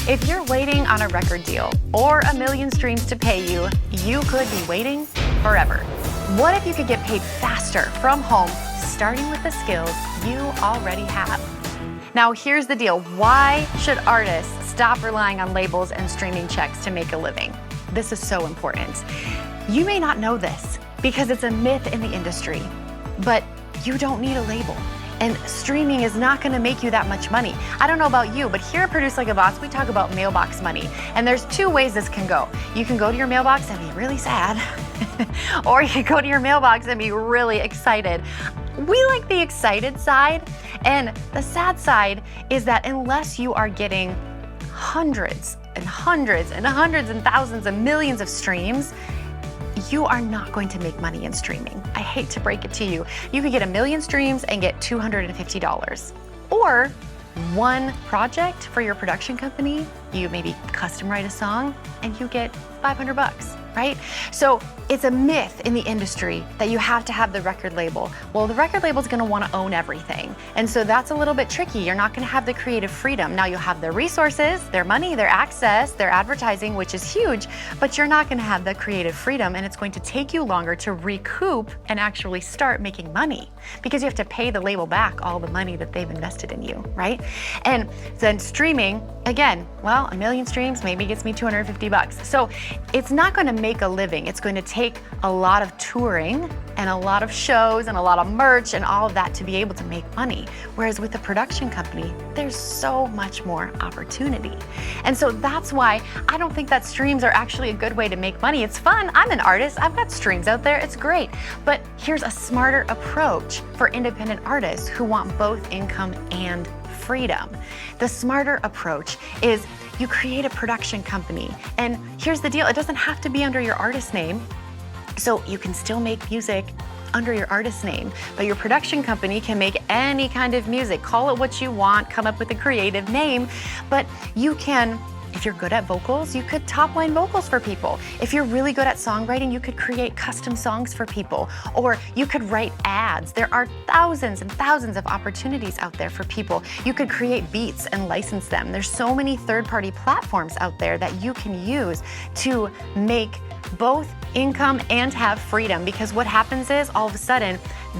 If you're waiting on a record deal or a million streams to pay you, you could be waiting forever. What if you could get paid faster from home, starting with the skills you already have? Now, here's the deal. Why should artists stop relying on labels and streaming checks to make a living? This is so important. You may not know this because it's a myth in the industry, but you don't need a label. And streaming is not gonna make you that much money. I don't know about you, but here at Produce Like a Boss, we talk about mailbox money. And there's two ways this can go. You can go to your mailbox and be really sad, or you can go to your mailbox and be really excited. We like the excited side, and the sad side is that unless you are getting hundreds and hundreds and hundreds and thousands and millions of streams, you are not going to make money in streaming. I hate to break it to you. You could get 1 million streams and get $250. Or one project for your production company, you maybe custom write a song and you get $500, right? So it's a myth in the industry that you have to have the record label. Well, the record label is going to want to own everything. And so that's a little bit tricky. You're not going to have the creative freedom. Now you'll have their resources, their money, their access, their advertising, which is huge, but you're not going to have the creative freedom, and it's going to take you longer to recoup and actually start making money because you have to pay the label back all the money that they've invested in you, right? And then streaming, again, well, 1 million streams maybe gets me $250. So it's not going to make a living. It's going to take a lot of touring and a lot of shows and a lot of merch and all of that to be able to make money. Whereas with a production company, there's so much more opportunity. And so that's why I don't think that streams are actually a good way to make money. It's fun. I'm an artist. I've got streams out there. It's great. But here's a smarter approach for independent artists who want both income and freedom. The smarter approach is you create a production company. And here's the deal. It doesn't have to be under your artist name. So you can still make music under your artist name, but your production company can make any kind of music. Call it what you want, come up with a creative name, but you can, if you're good at vocals, you could top line vocals for people. If you're really good at songwriting, you could create custom songs for people, or you could write ads. There are thousands and thousands of opportunities out there for people. You could create beats and license them. There's so many third-party platforms out there that you can use to make both income and have freedom, because what happens is all of a sudden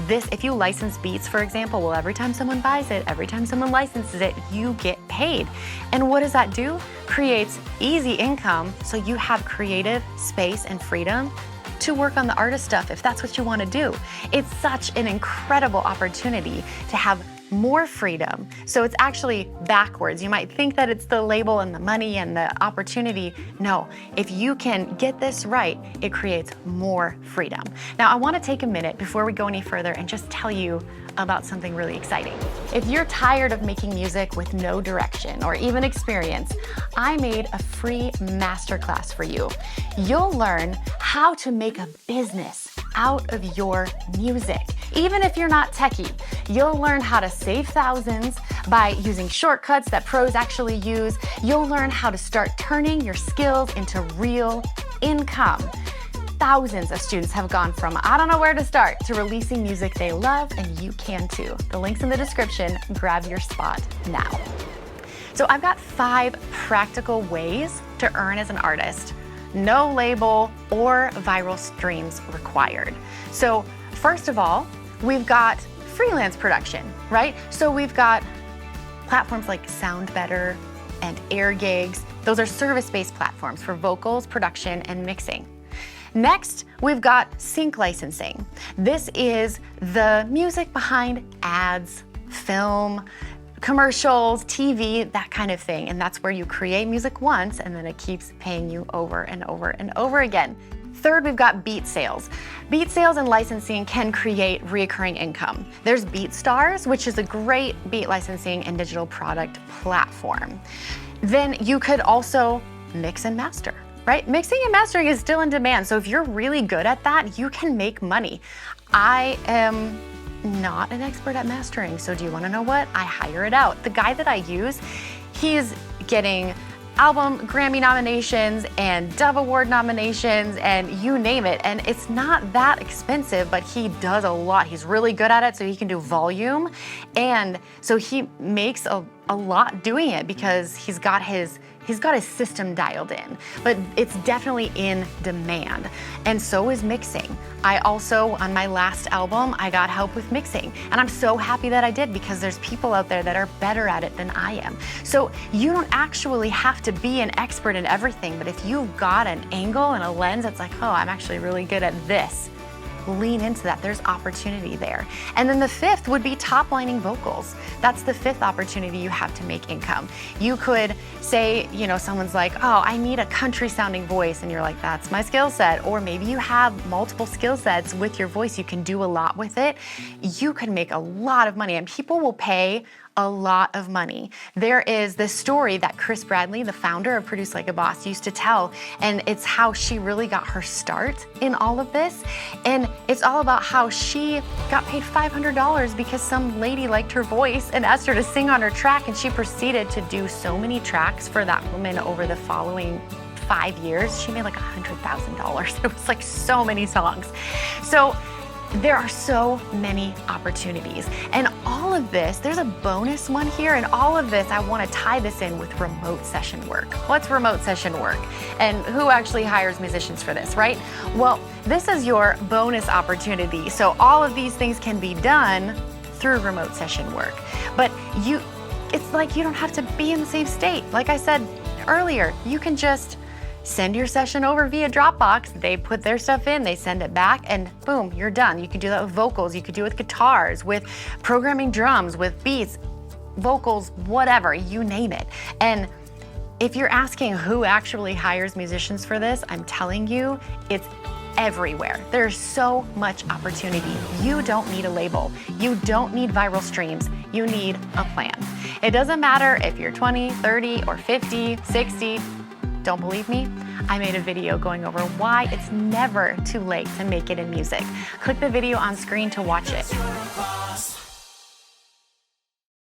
if you license beats, for example, well, every time someone buys it, every time someone licenses it, you get paid. And what does that do? Creates easy income, so you have creative space and freedom to work on the artist stuff if that's what you want to do. It's such an incredible opportunity to have more freedom. So it's actually backwards. You might think that it's the label and the money and the opportunity. No, if you can get this right, it creates more freedom. Now, I want to take a minute before we go any further and just tell you about something really exciting. If you're tired of making music with no direction or even experience, I made a free masterclass for you. You'll learn how to make a business out of your music. Even if you're not techie, you'll learn how to save thousands by using shortcuts that pros actually use. You'll learn how to start turning your skills into real income. Thousands of students have gone from I don't know where to start to releasing music they love, and you can too. The link's in the description. Grab your spot now. So I've got 5 practical ways to earn as an artist. No label or viral streams required. So first of all, we've got freelance production, right? So we've got platforms like SoundBetter and Air Gigs. Those are service-based platforms for vocals, production, and mixing. Next, we've got sync licensing. This is the music behind ads, film, commercials, TV, that kind of thing. And that's where you create music once and then it keeps paying you over and over and over again. Third, we've got beat sales. Beat sales and licensing can create recurring income. There's BeatStars, which is a great beat licensing and digital product platform. Then you could also mix and master, right? Mixing and mastering is still in demand. So if you're really good at that, you can make money. I am not an expert at mastering. So do you want to know what? I hire it out. The guy that I use, he's getting album Grammy nominations and Dove Award nominations and you name it. And it's not that expensive, but he does a lot. He's really good at it, so he can do volume. And so he makes a lot doing it because he's got his He's got his system dialed in, but it's definitely in demand. And so is mixing. I also, on my last album, I got help with mixing. And I'm so happy that I did, because there's people out there that are better at it than I am. So you don't actually have to be an expert in everything, but if you've got an angle and a lens that's like, oh, I'm actually really good at this, lean into that. There's opportunity there. And then the fifth would be top-lining vocals. That's the fifth opportunity you have to make income. You could say, you know, someone's like, oh, I need a country sounding voice. And you're like, that's my skill set. Or maybe you have multiple skill sets with your voice. You can do a lot with it. You can make a lot of money, and people will pay a lot of money. There is this story that Chris Bradley, the founder of Produce Like a Boss, used to tell, and it's how she really got her start in all of this. And it's all about how she got paid $500 because some lady liked her voice and asked her to sing on her track, and she proceeded to do so many tracks for that woman over the following 5 years. She made like $100,000. It was like so many songs. So there are so many opportunities, and all of this, there's a bonus one here, and all of this, I want to tie this in with remote session work. What's remote session work? And who actually hires musicians for this, right? Well, this is your bonus opportunity. So all of these things can be done through remote session work, but it's like you don't have to be in the same state. Like I said earlier, you can just send your session over via Dropbox. They put their stuff in, they send it back, and boom, you're done. You can do that with vocals, you could do it with guitars, with programming drums, with beats, vocals, whatever, you name it. And if you're asking who actually hires musicians for this, I'm telling you, it's everywhere. There's so much opportunity. You don't need a label. You don't need viral streams. You need a plan. It doesn't matter if you're 20, 30, or 50, 60, don't believe me? I made a video going over why it's never too late to make it in music. Click the video on screen to watch it.